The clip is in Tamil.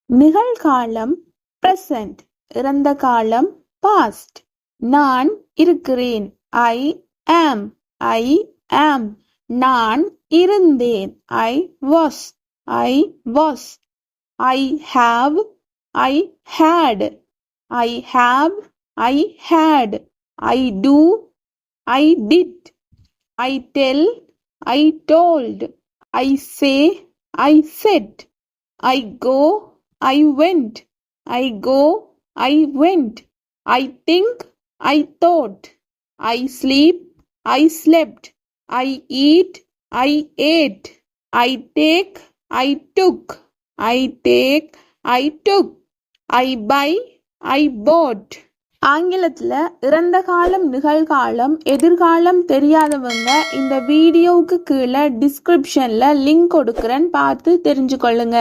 நிகழ்காலம் present, இறந்த காலம் past. நான் இருக்கிறேன் I am. I am. நான் இருந்தேன் I was. I was. I have. I had. I have. I had. I do. I did. I tell. I told. I say. I said. I go. I went. I go. I went. I think. I thought. I sleep. I slept. I eat. I ate. I take. I took. I take. I took. I buy. I bought. ஆங்கிலத்துல இறந்த காலம், நிகழ்காலம், எதிர்காலம் தெரியாதவங்க இந்த வீடியோவுக்கு கீழே டிஸ்கிரிப்ஷன்ல லிங்க் கொடுக்குறேன், பார்த்து தெரிஞ்சுக்கொள்ளுங்க.